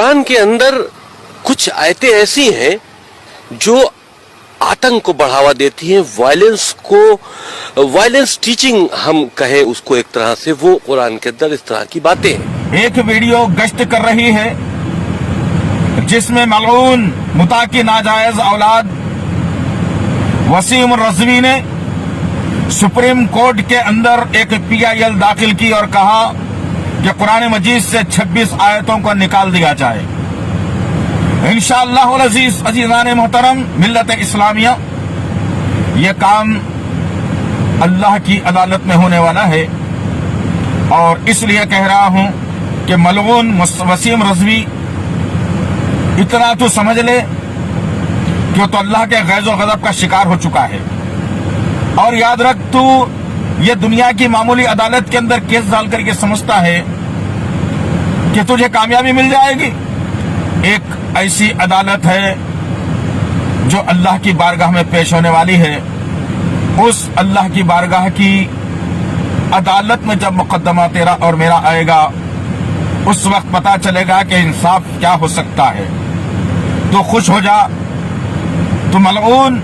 कुरान के अंदर कुछ आयतें ऐसी हैं जो आतंक को बढ़ावा देती हैं, वायलेंस टीचिंग हम कहें उसको एक तरह से, वो कुरान के अंदर इस तरह की बातें हैं। एक वीडियो गश्त कर रही है जिसमें मलऊन मुता की नाजायज औलाद वसीम रज़वी ने सुप्रीम कोर्ट के अंदर एक PIL दाखिल की और कहा कि कुरान मजीद से 26 आयतों को निकाल दिया जाए। इंशाअल्लाह अज़ीज़ अज़ीज़ान मोहतरम मिल्लत इस्लामिया, ये काम अल्लाह की अदालत में होने वाला है और इसलिए कह रहा हूं कि मलऊन वसीम रज़वी इतना तो समझ ले कि वो तो अल्लाह के गैज़ और गज़ब का शिकार हो चुका है। और याद रख, तू ये दुनिया की मामूली अदालत के अंदर केस डाल करके समझता है कि तुझे कामयाबी मिल जाएगी। एक ऐसी अदालत है जो अल्लाह की बारगाह में पेश होने वाली है। उस अल्लाह की बारगाह की अदालत में जब मुकद्दमा तेरा और मेरा आएगा, उस वक्त पता चलेगा कि इंसाफ क्या हो सकता है। तो खुश हो जा, तो मलऊन,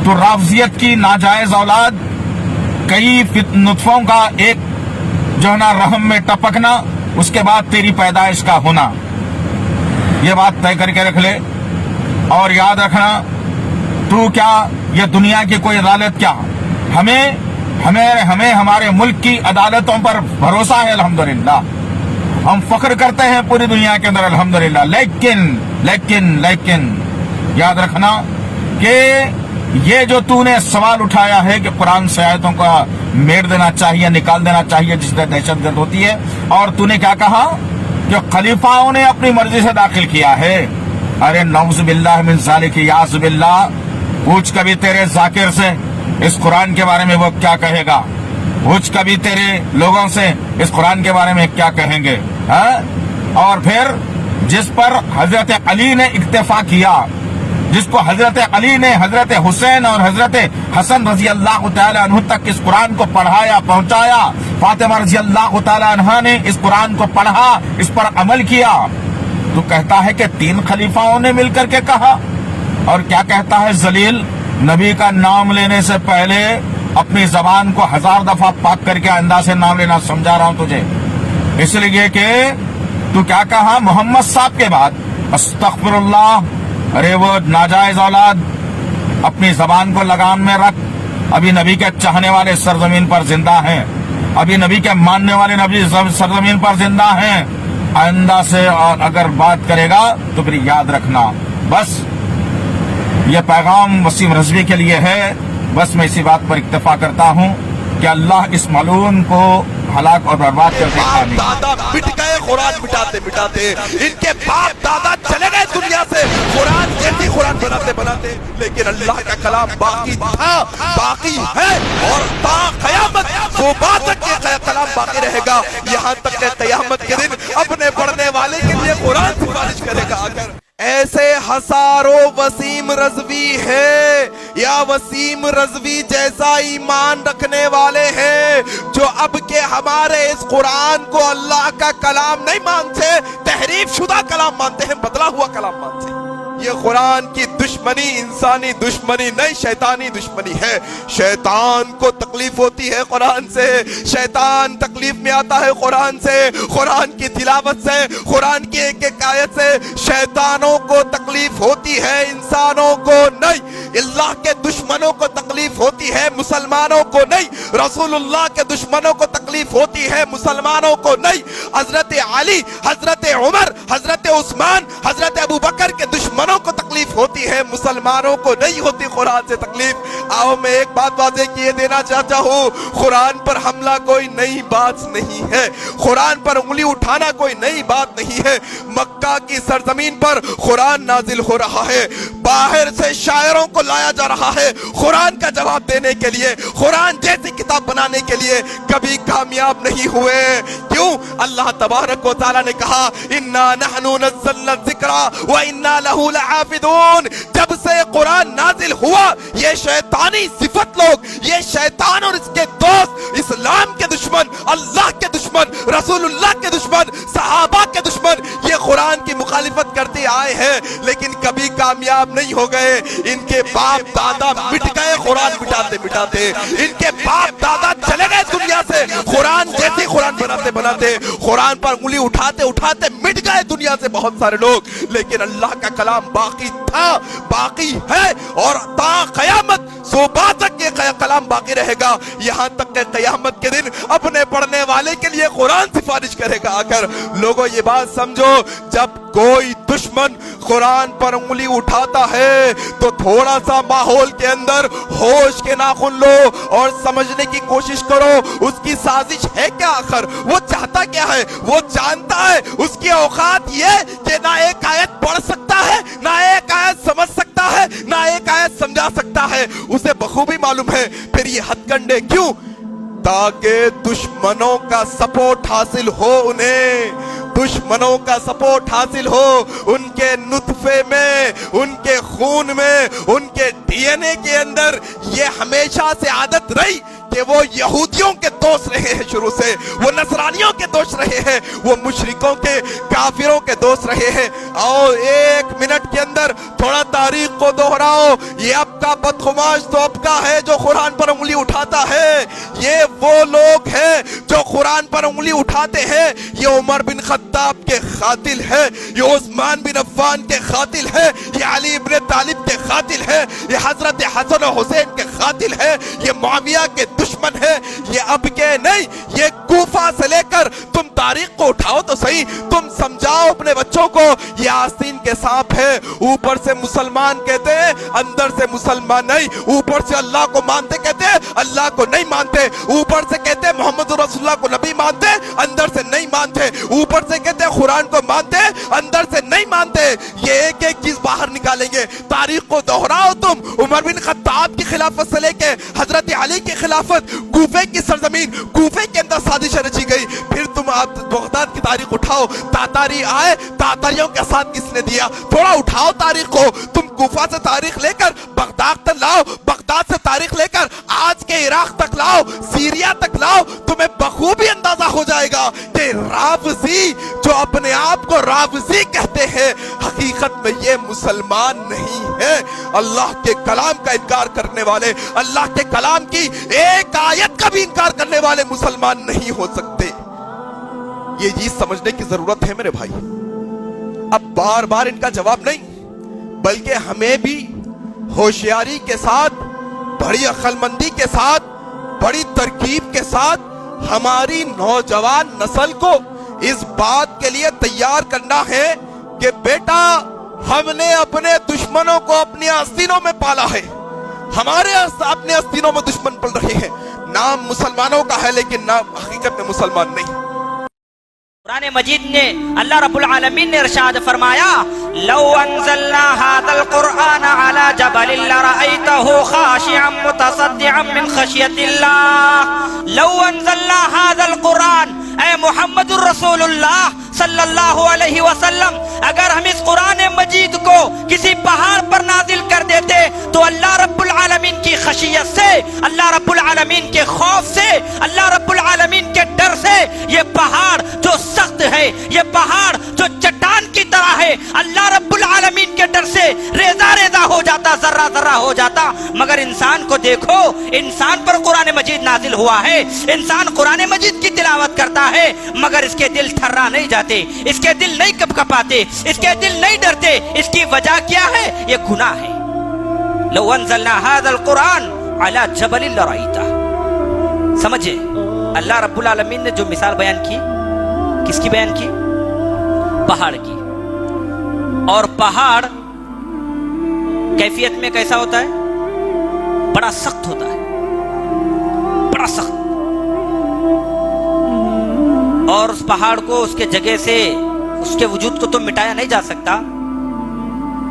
तो राफजियत की नाजायज औलाद, कई नुत्फों का एक जो है ना रहम में टपकना, उसके बाद तेरी पैदाइश का होना, ये बात तय करके रख ले। और याद रखना, तू क्या, ये दुनिया की कोई अदालत क्या, हमें हमारे मुल्क की अदालतों पर भरोसा है अल्हम्दुलिल्लाह। हम फख्र करते हैं पूरी दुनिया के अंदर अल्हम्दुलिल्लाह। लेकिन याद रखना कि ये जो तूने सवाल उठाया है कि कुरान से आयतों का मेर देना चाहिए, निकाल देना चाहिए, जिससे दहशतगर्द होती है, और तूने क्या कहा कि खलीफाओं ने अपनी मर्जी से दाखिल किया है। अरे नऊज़ बिल्लाह मिन ज़ालिक, याज़ बिल्लाह, पूछ कभी तेरे जाकिर से इस कुरान के बारे में वो क्या कहेगा, पूछ कभी तेरे लोगों से इस कुरान के बारे में क्या कहेंगे, है? और फिर जिस पर हजरत अली ने इक्तिफा किया, जिसको हजरत अली ने हजरत हुसैन और हजरत हसन रजी अल्लाह तआला अन्हु तक इस कुरान को पढ़ाया, पहुंचाया, फातिमा रजी अल्लाह तआला अन्हा ने इस कुरान को पढ़ा, इस पर अमल किया, तो कहता है कि 3 खलीफाओं ने मिलकर के कहा। और क्या कहता है जलील, नबी का नाम लेने से पहले अपनी जबान को 1000 दफा पाक करके आइंदा से नाम लेना समझा रहा हूं तुझे, इसलिए कि तू क्या कहा मोहम्मद साहब के बाद, अस्तगफिरुल्लाह। अरे वो नाजायज औलाद, अपनी जबान को लगाम में रख। अभी नबी के चाहने वाले सरजमीन पर जिंदा हैं, अभी नबी के मानने वाले नबी सरजमीन पर जिंदा हैं। आइंदा से और अगर बात करेगा तो फिर याद रखना। बस ये पैगाम वसीम रज़वी के लिए है। बस मैं इसी बात पर इक्तफा करता हूँ कि अल्लाह इस मलून को हलाक और बर्बाद कर दे। दादा मिट गए कुरान मिटाते मिटाते, इनके बाप दादा चले गए दुनिया से कुरान जैसी कुरान बनाते बनाते, लेकिन अल्लाह का कलाम बाकी था, बाकी है और ता क़यामत वो बात के कलाम बाकी रहेगा। यहाँ तक कि क़यामत के दिन अपने पढ़ने वाले के लिए कुरान सिफारिश करेगा। अगर ऐसे हजारों वसीम रज़वी है या वसीम रज़वी जैसा ईमान रखने वाले हैं जो अब के हमारे इस कुरान को अल्लाह का कलाम नहीं मानते, तहरीफ शुदा कलाम मानते हैं, बदला हुआ कलाम मानते हैं। ये कुरान की दुश्मनी इंसानी दुश्मनी नहीं, शैतानी दुश्मनी है। शैतान को तकलीफ होती है कुरान से, शैतान तकलीफ में आता है कुरान से, कुरान की तिलावत से, कुरान की एक एक आयत से शैतानों को तकलीफ होती है, इंसानों को नहीं। अल्लाह के दुश्मनों को तकलीफ होती है, मुसलमानों को नहीं। रसूलुल्लाह के दुश्मनों को तकलीफ होती है, मुसलमानों को नहीं। हजरत अली, हजरत उमर, हजरत उस्मान, हजरत अबू बकर के दुश्मनों को तकलीफ होती है, मुसलमानों को नहीं होती कुरान से तकलीफ। आओ मैं एक बात वाज़ेह किए देना चाहता हूँ, कुरान पर हमला कोई नई बात नहीं है, कुरान पर उंगली उठाना कोई नई बात नहीं है। मक्का की सरजमीन पर कुरान नाजिल हो रहा है, बाहर से शायरों को लाया जा रहा है कुरान का जवाब देने के लिए, कुरान जैसी किताब बनाने के लिए, कभी कामयाब नहीं हुए। क्यों? अल्लाह तबारक व तआला ने कहा इन्ना नहनु नज़्ज़लना ज़िक्रा व इन्ना लहू लहाफ़िज़ून। जब से कुरान नाजिल हुआ ये शैतानी सिफत लोग, ये शैतान और इसके दोस्त, इस्लाम के दुश्मन, अल्लाह के दुश्मन, रसूलुल्लाह के दुश्मन, सहाबा के दुश्मन, ये कुरान की मुखालिफत करते आए हैं लेकिन कभी कामयाब नहीं हो गए। इनके बाप दादा मिट गए कुरान मिटाते मिटाते, इनके बाप दादा चले गए दुनिया से कुरान जैसे कुरान बनाते बनाते, कुरान पर उंगली उठाते उठाते मिट गए दुनिया से बहुत सारे लोग। लेकिन अल्लाह का कलाम बाकी था, बाकी है और ता कयामत सुबह तक ये कलाम बाकी रहेगा। यहाँ तक कि कयामत के दिन अपने पढ़ने वाले के लिए कुरान सिफारिश करेगा आकर। लोगों ये बात समझो, जब कोई दुश्मन कुरान पर उंगली उठाता है तो थोड़ा सा माहौल के अंदर होश के नाखून लो और समझने की कोशिश करो उसकी साजिश है क्या, आखिर वो चाहता क्या है। वो जानता है उसकी औकात ये कि ना एक आयत पढ़ सकता है, ना एक आयत समझ सकता है, ना एक आयत समझा सकता है, उसे बखूबी मालूम है। फिर ये हथकंडे क्यों? ताकि दुश्मनों का सपोर्ट हासिल हो, उन्हें दुश्मनों का सपोर्ट हासिल हो। उनके नुत्फे में, उनके खून में, उनके डीएनए के अंदर ये हमेशा से आदत रही कि वो यहूदियों के दोस्त रहे हैं, शुरू से वो नसरानियों के दोस्त रहे हैं, वो मुशरिकों के काफिरों के दोस्त रहे हैं। आओ एक मिनट के अंदर थोड़ा तारीख को दोहराओ। ये अब का बदखुमाश तो अब का है जो कुरान पर उंगली उठाता है। ये वो लोग हैं जो कुरान पर उंगली उठाते हैं। ये उमर बिन खत्ताब के खातिल है, ये उस्मान बिन अफ़्फ़ान के खातिल है, ये अली इब्न तालिब के खातिल है, ये हजरत हसन और हुसैन के खातिल है, ये मुआविया के दुश्मन है। ये अब के नहीं, ये कूफा से लेकर तुम तारीख को उठाओ तो सही, तुम समझाओ अपने बच्चों को ये आस्तीन के सांप है। ऊपर से मुसलमान कहते हैं, अंदर से मुसलमान नहीं। ऊपर से अल्लाह को मानते कहते हैं, अल्लाह को नहीं मानते। ऊपर से कहते हैं मोहम्मद रसूलुल्लाह को नबी मानते, अंदर से नहीं मानते। ऊपर से कहते हैं कुरान को मानते, अंदर से नहीं मानते। ये एक एक चीज बाहर निकालेंगे। तारीख को दोहराओ तुम। उमर बिन खत्ताब की खिलाफत से लेके हजरत अली की खिलाफत, कूफे की सरजमीन, कूफे के अंदर साजिश रची गई। फिर तुम आप बगदाद की तारीख उठाओ, तातारी आए, तातारियों का साथ किसने दिया? थोड़ा उठाओ तारीख को। तुम कूफा से तारीख लेकर बगदाद तक लाओ, बगदाद से तारीख लेकर आज के इराक तक लाओ, सीरिया तक लाओ, तुम्हें बखूबी अंदाजा हो जाएगा कि रावजी जो अपने आप को रावजी कहते हैं, हकीकत में ये मुसलमान नहीं है। अल्लाह के कलाम का इनकार करने वाले, अल्लाह के कलाम की एक आयत का भी इनकार करने वाले मुसलमान नहीं हो सकते। ये चीज समझने की जरूरत है मेरे भाई। अब बार बार इनका जवाब नहीं, बल्कि हमें भी होशियारी के साथ, बड़ी अक्लमंदी के साथ, बड़ी तरकीब के साथ हमारी नौजवान नस्ल को इस बात के लिए तैयार करना है कि बेटा हमने अपने दुश्मनों को अपने आस्तीनों में पाला है। हमारे अपने आस्तीनों में दुश्मन पल रहे हैं। नाम मुसलमानों का है लेकिन नाम हकीकत में मुसलमान नहीं। कुरान मजीद ने अल्लाह रब्बुल आलमीन ने इरशाद फरमाया, लौ अंज़लना हाज़ल कुरआन अला जबलिन लरअयतहु खाशिअन मुतसद्दिअन मिन खशियतिल्लाह। लौ अंज़लना हाज़ल कुरआन, ऐ मुहम्मदुर रसूलुल्लाह सल्लल्लाहु अलैहि वसल्लम, अगर हम इस कुरान मजीद को किसी पहाड़ पर नाजिल कर देते तो अल्लाह रब्बुल आलमीन की खशियत से, अल्लाह रब्बुल आलमीन के खौफ से, अल्लाह रब्बुल आलमीन के डर से ये पहाड़ जो सख्त है, ये पहाड़ जो चट्टान की तरह है, अल्लाह रब्बुल आलमीन के डर से रेजा रेजा हो जाता, जर्रा जर्रा हो जाता। मगर इंसान को देखो, इंसान पर कुरान मजीद नाजिल हुआ है, इंसान कुरान मजीद की तिलावत करता है, मगर इसके दिल थर्रा नहीं जाते, इसके दिल नहीं कपकपाते, इसके दिल नहीं डरते। इसकी वजह क्या है? ये गुनाह है। लौ अंज़लना हाज़ल कुरान अला जबलिन लरअयता। समझे, अल्लाह रब्बुल आलमीन ने जो मिसाल बयान की, किसकी बयान की? पहाड़ की। और पहाड़ कैफियत में कैसा होता है? बड़ा सख्त होता है, बड़ा सख्त। और उस पहाड़ को उसके जगह से, उसके वजूद को तो मिटाया नहीं जा सकता।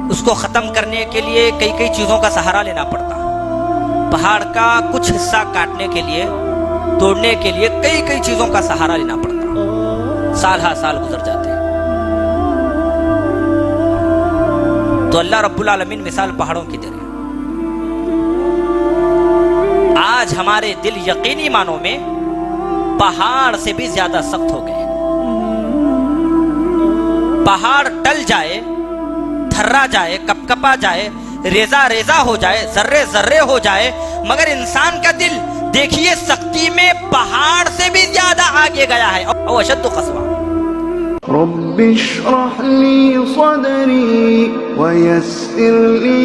उसको खत्म करने के लिए कई कई चीजों का सहारा लेना पड़ता। पहाड़ का कुछ हिस्सा काटने के लिए, तोड़ने के लिए कई कई चीजों का सहारा लेना पड़ता। साल हा साल गुजर जाते। तो अल्लाह रब्बुल आलमीन मिसाल पहाड़ों की दे रहे। आज हमारे दिल यकीनी मानों में पहाड़ से भी ज्यादा सख्त हो गए। پہاڑ ٹل جائے، تھرا جائے، کپکپا جائے، ریزہ ریزہ ہو جائے، ذرے ذرے ہو جائے، مگر انسان کا دل دیکھیے سختی میں پہاڑ سے بھی زیادہ آگے گیا ہے، او اشد قسوہ۔ رب اشرح لي صدري ويسر لي